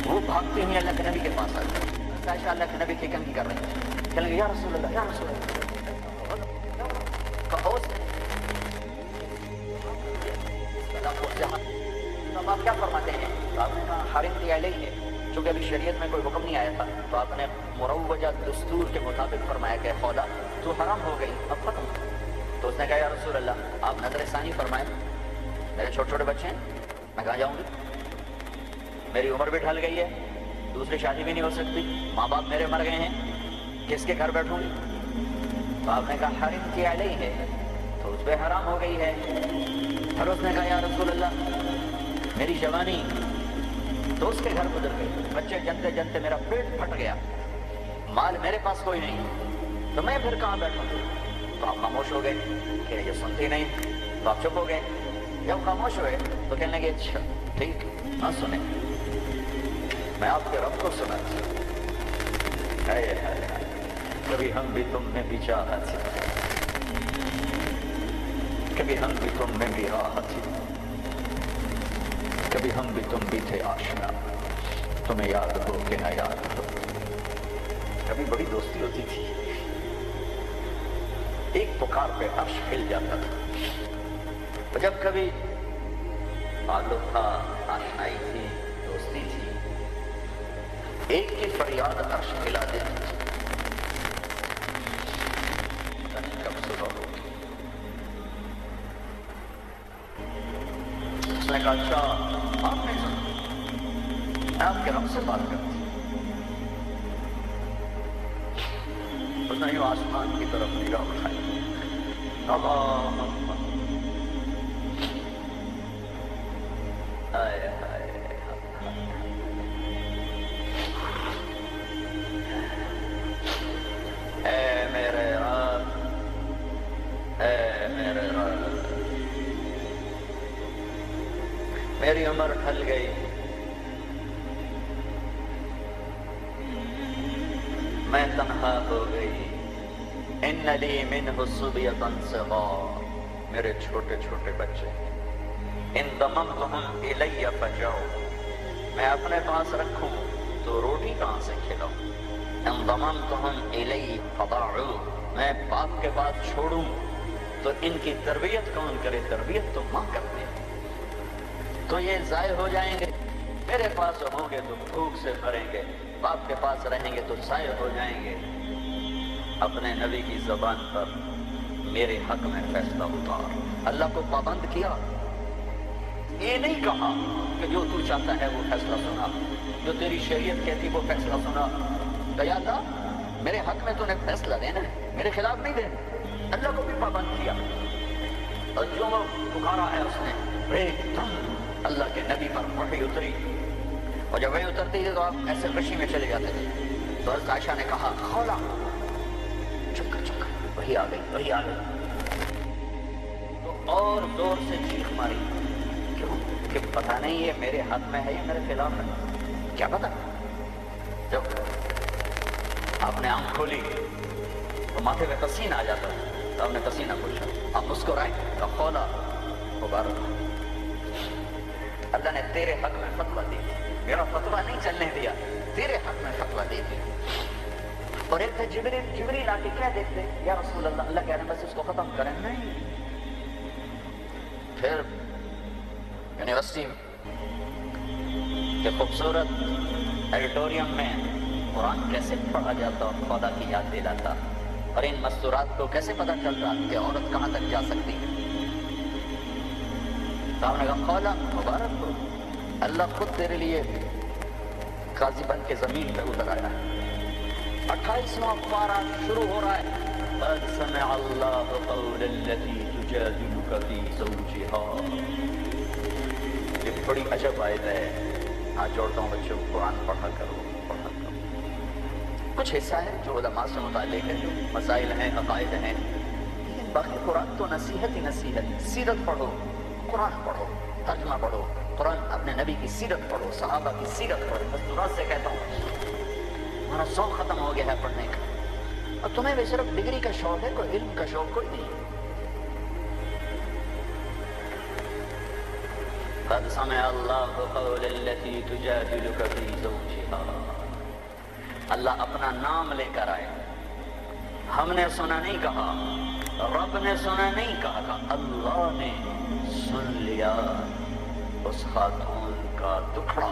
وہ بھاگتے ہوئے اللہ کے نبی کے پاس آئے. عائشہ اللہ کے نبی کی کنگھی کر رہی ہیں، کہنے لگے یا رسول اللہ، یا رسول اللہ. تو اوس اب آپ کیا فرماتے ہیں؟ آپ نے کہا حرمت علیہ، چونکہ ابھی شریعت میں کوئی حکم نہیں آیا تھا تو آپ نے مروجہ دستور کے مطابق فرمایا کہ خولہ تو حرام ہو گئی، اب ختم. تو اس نے کہا یا رسول اللہ آپ نظر ثانی فرمائیں، میرے چھوٹے چھوٹے بچے ہیں، میں کہاں جاؤں گی، میری عمر بھی ڈھل گئی ہے، دوسری شادی بھی نہیں ہو سکتی، ماں باپ میرے مر گئے ہیں، کس کے گھر بیٹھوں گی؟ تو آپ نے کہا حرمت علیہ ہے، تو اس پہ حرام ہو گئی ہے. پھر اس نے کہا یا رسول اللہ میری جوانی، تو اس کے گھر گزر گئی، بچے جنتے جنتے میرا پیٹ پھٹ گیا، مال میرے پاس کوئی نہیں، تو میں پھر کہاں بیٹھوں؟ تو آپ خاموش ہو گئے کہ یہ سنتی نہیں، تو آپ چپ ہو گئے. جب خاموش ہوئے تو کہنے لگے اچھا ٹھیک نہ سنیں، میں آپ کے رب کو سنا. کبھی ہم بھی تم میں بھی چاہت تھی، کبھی ہم بھی تم میں بھی راحت تھی، کبھی ہم بھی تم بھی تھے آشنا، تمہیں یاد ہو کہ نہ یاد ہو. کبھی بڑی دوستی ہوتی تھی، ایک پکار پہ عرش ہل جاتا تھا. جب کبھی تعلق تھا، آشنائی تھی، دوستی تھی، ایک کی فریاد عرش ہلا دیتی تھی. کب صبح ہوگی؟ اس نے کہا اچھا آپ نے سنا، میں آپ کے رب سے بات کرتی. اس نے یوں آسمان کی طرف نگاہ اٹھائی، اے میرے رب، اے میرے رب، میری عمر ڈھل گئی، میں تنہا ہو گئی. ان لی منہ صبیۃ صغار، میرے چھوٹے چھوٹے بچے. ان ضممتہم الی فجعوا، میں اپنے پاس رکھوں تو روٹی کہاں سے کھلاؤں. ان ضممتہم الی فضاعوا، میں باپ کے پاس چھوڑوں تو ان کی تربیت کون کرے؟ تربیت تو ماں کرتے ہیں. تو یہ ضائع ہو جائیں گے، میرے پاس ہوں گے تو بھوک سے مریں گے، باپ کے پاس رہیں گے تو ضائع ہو جائیں گے. اپنے نبی کی زبان پر میرے حق میں فیصلہ اتار. اللہ کو پابند کیا، یہ نہیں کہا کہ جو تو چاہتا ہے وہ فیصلہ سنا، جو تیری شریعت کہتی وہ فیصلہ سنا. کہ یا اللہ میرے حق میں تو نے فیصلہ دینا ہے، میرے خلاف نہیں دینا. اللہ کو بھی پابند کیا، اور جو پکارا ہے اس نے ایک دم اللہ کے نبی پر وحی اتری. اور جب وحی اترتی تھی تو آپ ایسے خوشی میں چلے جاتے تھے. تو حضرت عائشہ نے کہا خولا چپ کر، وہی آ گئی، وہی آ گئی. تو اور زور سے چیخ ماری، کیوں کہ پتہ نہیں یہ میرے حق میں ہے یا میرے خلاف ہے، کیا پتہ. جب آپ نے آنکھ کھولی تو ماتھے پہ پسینہ آ جاتا تو آپ نے پسینہ پوچھا، آپ مسکرائے تو خولا مبارک، اللہ نے تیرے حق میں فتویٰ دی، میرا فتویٰ نہیں چلنے دیا، تیرے حق میں فتویٰ دی تھی. اور ایک تھے جبریل آ کے کیا دیکھتے یا رسول اللہ، اللہ کہہ رہے ہیں بس اس کو ختم کریں. نہیں، پھر یونیورسٹی کے خوبصورت ایڈیٹوریم میں قرآن کیسے پڑھا جاتا اور خدا کی یاد دلاتا. اور ان مستورات کو کیسے پتہ چلتا کہ عورت کہاں تک جا سکتی ہے؟ صاحب نے کہا قولا مبارک ہو، اللہ خود تیرے لیے قاضی بن کے زمین پہ اتر آیا ہے۔ 28واں پارہ شروع ہو رہا ہے، قد سمع اللہ قول التي تجادلك في زوجها۔ یہ بڑی عجب آیت ہے۔ آج جوڑتا ہوں بچوں، قرآن پڑھا کرو پڑھا کرو۔ کچھ حصہ ہے جو علماء سے متعلق ہے، جو مسائل ہیں، عقائد ہیں، لیکن باقی قرآن تو نصیحت ہی نصیحت۔ سیرت پڑھو، قرآن پڑھو، ترجمہ پڑھو، قرآن اپنے نبی کی سیرت پڑھو، صحابہ کی سیرت پڑھو۔ بس درست سے کہتا ہوں، ہمارا شوق ختم ہو گیا ہے پڑھنے کا، اور تمہیں بھی صرف ڈگری کا شوق ہے، کوئی علم کا شوق کوئی نہیں۔ قد سمع اللہ قول التي تجادلك في زوجها۔ اللہ اپنا نام لے کر آئے، ہم نے سنا نہیں کہا، رب نے سنا نہیں کہا، اللہ نے سن لیا اس خاتون کا دکھڑا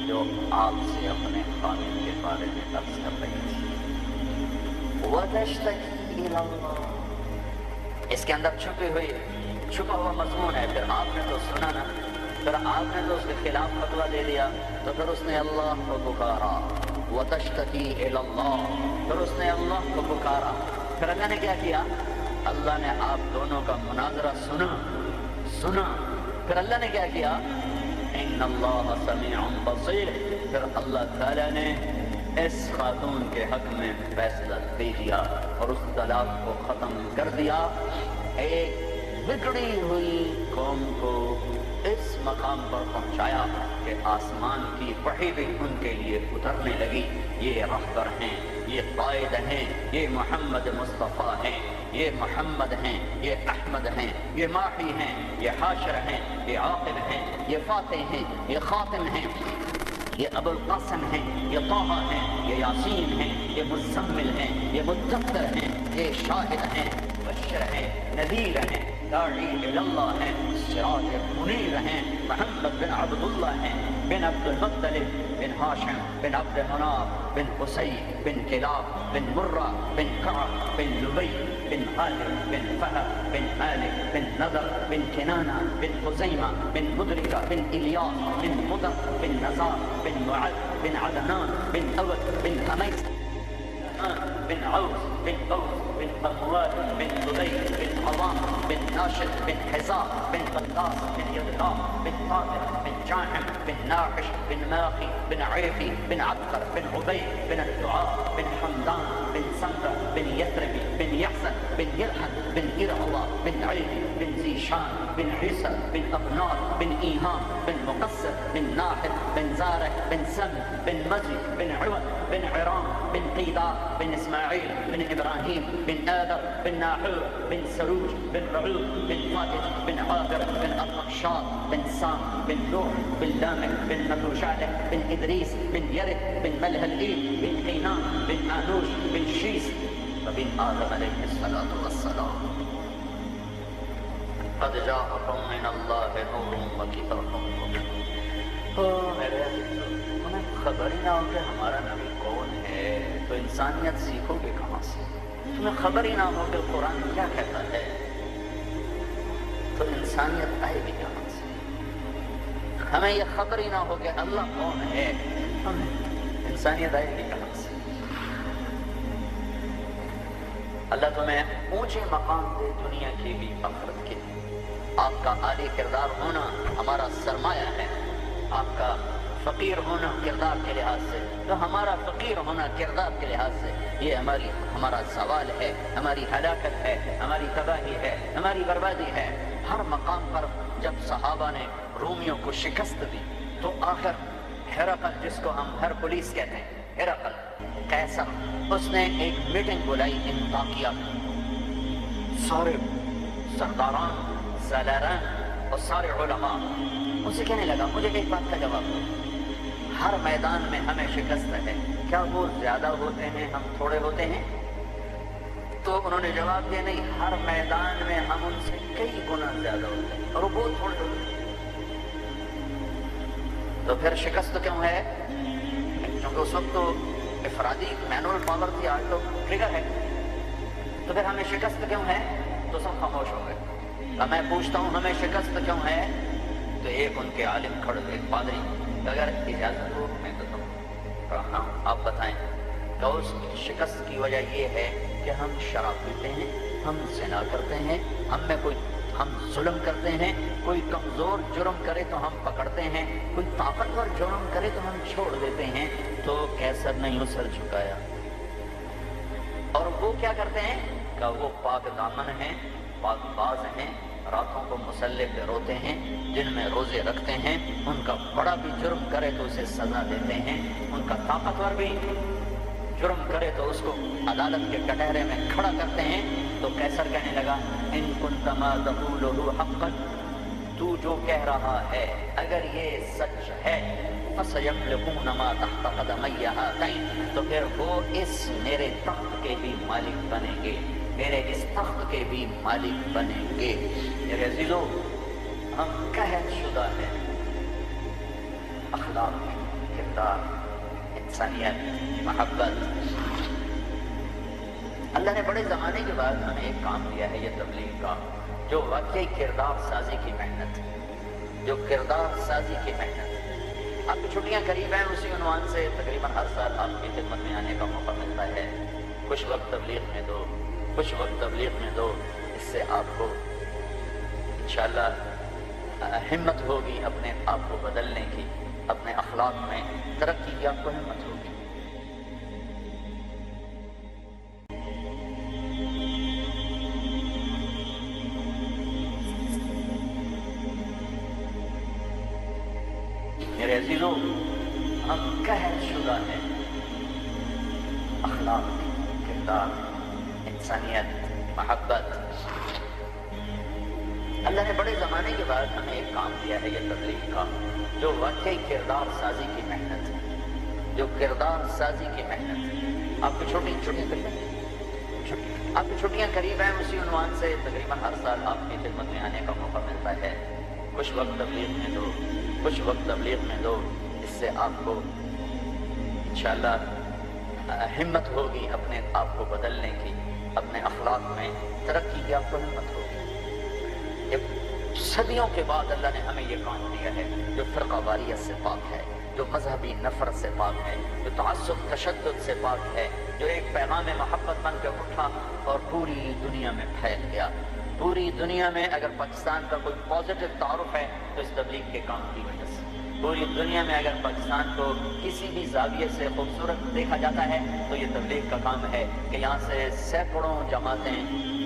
جو آپ سے اپنے خامن کے بارے میں عرض کر رہی تھی۔ وَتَشْتَكِي إِلَى اللَّهِ، اس کے اندر چھپا ہوا مضمون ہے۔ پھر آپ نے تو سنا نا، پھر آپ نے تو اس کے خلاف فتویٰ دے دیا، تو پھر اس نے اللہ کو پکارا۔ وَتَشْتَكِي إِلَى اللَّهِ، پھر اس نے اللہ کو پکارا۔ پھر اللہ نے کیا کیا؟ اللہ نے آپ دونوں کا مناظرہ سنا۔ پھر اللہ نے کیا کیا؟ ان اللہ سمیع بصیر، پھر اللہ تعالیٰ نے اس خاتون کے حق میں فیصلہ دے دیا اور اس طلاق کو ختم کر دیا۔ ایک بگڑی ہوئی قوم کو اس مقام پر پہنچایا کہ آسمان کی وحی بھی ان کے لیے اترنے لگی۔ یہ رہبر ہیں، یہ قائد ہیں، یہ محمد مصطفیٰ ہیں، یہ محمد ہیں، یہ احمد ہیں، یہ ماحی ہیں، یہ حاشر ہیں، یہ عاقب ہیں، یہ فاتح ہیں، یہ خاتم ہیں، یہ ابو القاسم ہیں، یہ طٰہٰ ہیں، یہ یاسین ہیں، یہ مزمل ہیں، یہ مدثر ہیں، یہ شاہد ہیں، مبشر ہیں، نذیر ہیں، داعی الی اللہ ہیں، سراج منیر ہیں، محمد بن عبداللہ ہیں، بن عبد المطلب، بن ہاشم، بن عبد مناف، بن قصی، بن کلاب، بن مرہ، بن کعب، بن لبی، بن غالب، بن فہد، بن مالک، بن نضر، بن کنانہ، بن خزیمہ، بن مدرکہ، بن الیاس، بن مدر، بن نزار، بن معد، بن عدنان، بن اود، بن حمیس، بن عوف، بن قوس، بن قموال، بن زبیر، بن عوام، بن ناشد، بن حزام، بن قداس، بن یدقام، بن طاهر، بن جاحم، بن ناقش، بن ماقی، بن عیفی، بن عبقر، بن عبید، بن الدعاء، بن حمدان، بن سمرہ، بن یثربی، بن یحسن، بن یلحن، بن ارعوا، بن عیدی، بن ذیشان، بن عیسر، بن ابنار، بن ایہام، بن مقصر، بن ناحر، بن زارح، بن سم، بن مزی، بن عوض، بن عرام، بن قیدار، بن اسماعیل، بن ابراہیم، بن آدر، بن ناحور، بن سروج، بن رعود، بن فاتح، بن عابر، بن ارفخشاد، بن سام، بن نوح، بن لامح، بن متوشالح، بن ادریس، بن یرد، بن ملہلئیل، بن قینان، بن آنوش، بن شیس، وبن آدم علیہ الصلاۃ والسلام۔ قد جاءکم من اللہ نور وکتاب مبین۔ میرے تمہیں خبر ہی نہ ہو کہ ہمارا نبی کون ہے تو انسانیت سیکھو گے کہاں سے؟ تمہیں خبر ہی نہ ہو کہ قرآن کیا کہتا ہے تو انسانیت آئے گی کہاں سے؟ ہمیں یہ خبر ہی نہ ہو کہ اللہ کون ہے، ہمیں انسانیت آئے گی کہاں سے؟ اللہ تمہیں اونچے مقام دے، دنیا کی بھی آخرت کی۔ آپ کا عالی کردار ہونا ہمارا سرمایہ ہے، آپ کا فقیر ہونا کردار کے لحاظ سے، تو ہمارا فقیر ہونا کردار کے لحاظ سے یہ ہمارا زوال ہے، ہماری ہلاکت ہے، ہماری تباہی ہے، ہماری بربادی ہے۔ ہر مقام پر جب صحابہ نے رومیوں کو شکست دی تو آخر ہرقل، جس کو ہم ہرکلیس کہتے ہیں، ہرقل قیصر، اس نے ایک میٹنگ بلائی انطاکیہ میں، سارے سرداران، سالاران اور سارے علماء ان سے کہنے لگا مجھے ایک بات کا جواب دو، ہر میدان میں ہمیں شکست ہے، کیا وہ زیادہ ہوتے ہیں ہم تھوڑے ہوتے ہیں؟ تو انہوں نے جواب دیا نہیں، ہر میدان میں ہم ان سے کئی گنا زیادہ ہوتے ہیں اور وہ بہت تھوڑے ہوتے ہیں۔ تو پھر شکست کیوں ہے؟ کیونکہ اس وقت تو افرادی مینول پاور تھی، آج تو ٹریگر ہے۔ تو پھر ہمیں شکست کیوں ہے؟ تو سب خاموش ہو گئے۔ اب میں پوچھتا ہوں ہمیں شکست کیوں ہے؟ تو ایک ان کے عالم کھڑے، ایک پادری، اگر اجازت ہو میں تو پڑھنا ہوں، آپ بتائیں۔ تو اس شکست کی وجہ یہ ہے کہ ہم شراب پیتے ہیں، ہم زنا کرتے ہیں، ہم ظلم کرتے ہیں، کوئی کمزور جرم کرے تو ہم پکڑتے ہیں، کوئی طاقتور جرم کرے تو ہم چھوڑ دیتے ہیں۔ تو کیسر نے یوں سر جھکایا، اور وہ کیا کرتے ہیں کہ وہ پاک دامن ہیں، پاک باز ہیں، راتوں کو مسلح پہ روتے ہیں، دن میں روزے رکھتے ہیں، ان کا بڑا بھی جرم کرے تو اسے سزا دیتے ہیں، ان کا طاقتور بھی جرم کرے تو اس کو عدالت کے کٹہرے میں کھڑا کرتے ہیں۔ تو قیصر کہنے لگا ان کنت ما تقوله حقا، تو جو کہہ رہا ہے اگر یہ سچ ہے، فسيملكون ما تحت قدمي هاتين، تو پھر وہ اس میرے تخت کے بھی مالک بنیں گے، میرے اس تخت کے بھی مالک بنیں گے۔ میرے عزیزو، ہم قحط شدہ ہیں، اخلاق، کردار، انسانیت، محبت۔ اللہ نے بڑے زمانے کے بعد ہمیں ایک کام دیا ہے، یہ تبلیغ کا، جو واقعی کردار سازی کی محنت، جو کردار سازی کی محنت۔ آپ کی چھٹیاں قریب ہیں، اسی عنوان سے تقریباً ہر سال آپ کی خدمت میں آنے کا موقع ملتا ہے۔ کچھ وقت تبلیغ میں دو، کچھ وقت تبلیغ میں دو، اس سے آپ کو انشاءاللہ ہمت ہوگی اپنے آپ کو بدلنے کی، اپنے اخلاق میں ترقی کی آپ کو ہمت ہوگی۔ میرے عزیزو، ہم قحط شدہ ہیں، اخلاق، کردار، انسانیت، محبت۔ اللہ نے بڑے زمانے کے بعد ہمیں ایک کام دیا ہے، یہ تبلیغ کا، جو واقعی کردار سازی کی محنت، جو کردار سازی کی محنت۔ آپ کی چھٹیاں قریب ہیں، آپ کی چھٹیاں قریب ہیں، اسی عنوان سے تقریباً ہر سال آپ کی خدمت میں آنے کا موقع ملتا ہے۔ کچھ وقت تبلیغ میں دو، کچھ وقت تبلیغ میں دو، اس سے آپ کو انشاءاللہ ہمت ہوگی اپنے آپ کو بدلنے کی، اپنے اخلاق میں ترقی کی آپ کو ہمت ہوگی۔ صدیوں کے بعد اللہ نے ہمیں یہ کام دیا ہے، جو فرقہ واریت سے پاک ہے، جو مذہبی نفرت سے پاک ہے، جو تعصب تشدد سے پاک ہے، جو ایک پیغام محبت بن کے اٹھا اور پوری دنیا میں پھیل گیا۔ پوری دنیا میں اگر پاکستان کا کوئی پازیٹو تعارف ہے تو اس تبلیغ کے کام کی وجہ سے۔ پوری دنیا میں اگر پاکستان کو کسی بھی زاویے سے خوبصورت دیکھا جاتا ہے تو یہ تبلیغ کا کام ہے کہ یہاں سے سینکڑوں جماعتیں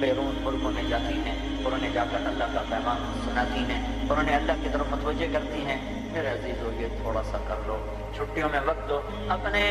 بیرون ملکوں میں جاتی ہیں اور انہیں جا کر اللہ کا پیغام سناتی ہیں اور انہیں اللہ کی طرف متوجہ کرتی ہیں۔ میرے عزیزو، یہ تھوڑا سا کر لو، چھٹیوں میں وقت دو، اپنے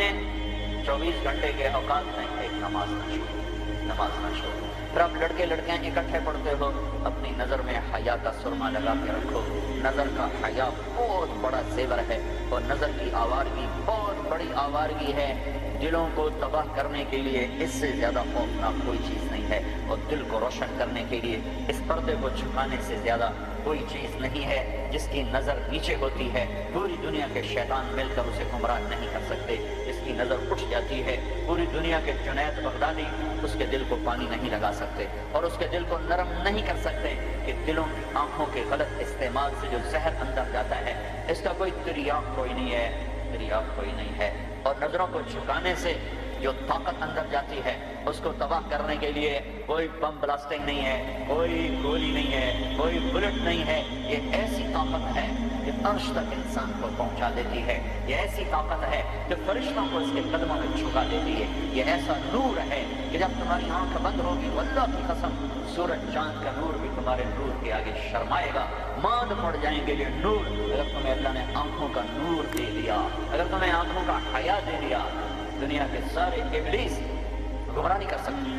24 گھنٹے کے اوقات میں ایک نماز نہ چھوڑو۔ پھر آپ لڑکے لڑکیاں اکٹھے پڑھتے ہو، اپنی نظر میں حیا کا سرما لگا کے رکھو۔ نظر کا حیا بہت بڑا زیور ہے اور نظر کی آوارگی بہت بڑی آوارگی ہے۔ دلوں کو تباہ کرنے کے لیے اس سے زیادہ خوفناک کوئی چیز نہیں ہے، اور دل کو روشن کرنے کے لیے اس پردے کو چھپانے سے زیادہ کوئی چیز نہیں ہے۔ جس کی نظر نیچے ہوتی ہے پوری دنیا کے شیطان مل کر اسے گمراہ نہیں کر سکتے۔ جس کی نظر اٹھ جاتی ہے پوری دنیا کے جنید بغدادی اس کے دل کو پانی نہیں لگا سکتے اور اس کے دل کو نرم نہیں کر سکتے کہ دلوں کی آنکھوں کے غلط استعمال سے جو زہر اندر جاتا ہے اس کا کوئی تریاق کوئی نہیں ہے، اور نظروں کو جھکانے سے جو طاقت اندر جاتی ہے اس کو تباہ کرنے کے لیے کوئی بم بلاسٹنگ نہیں ہے، کوئی گولی نہیں ہے، کوئی بلٹ نہیں ہے۔ یہ ایسی طاقت ہے کہ عرش تک انسان کو پہنچا دیتی ہے، یہ ایسی طاقت ہے جو فرشتوں کو اس کے قدموں میں جھکا دیتی ہے۔ یہ ایسا نور ہے کہ جب تمہاری آنکھ بند ہوگی واللہ کی قسم سورج چاند کا نور بھی تمہارے نور کے آگے شرمائے گا، ماند پڑ جائیں گے یہ نور۔ اگر تمہیں اللہ نے آنکھوں کا نور دے دیا، اگر تمہیں آنکھوں کا حیا دے دیا، دنیا کے سارے ابلیس گمراہ نہیں کر سکتے۔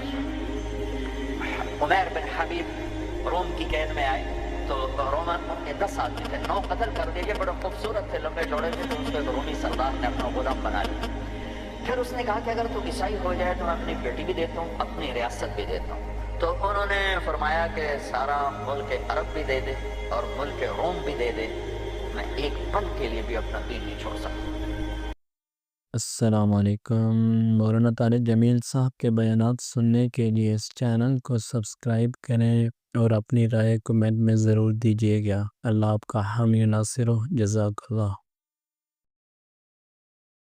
عمیر بن حبیب روم کی قید میں آئے تو رومن کے 10 آدمی تھے، 9 قتل کر دیے، بڑے خوبصورت تھے، لمبے چوڑے تھے، تو اس کو ایک رومی سردار نے اپنا غلام بنا لیا۔ پھر اس نے کہا کہ اگر تو عیسائی ہو جائے تو میں اپنی بیٹی بھی دیتا ہوں، اپنی ریاست بھی دیتا ہوں۔ تو انہوں نے فرمایا کہ سارا ملک عرب بھی دے دے اور ملک روم بھی دے دے، میں ایک پل کے لیے بھی اپنا دین نہیں چھوڑ سکتا۔ السلام علیکم۔ مولانا طارق جمیل صاحب کے بیانات سننے کے لیے اس چینل کو سبسکرائب کریں اور اپنی رائے کمنٹ میں ضرور دیجیے گا۔ اللہ آپ کا حامی و ناصر ہو۔ جزاک اللہ۔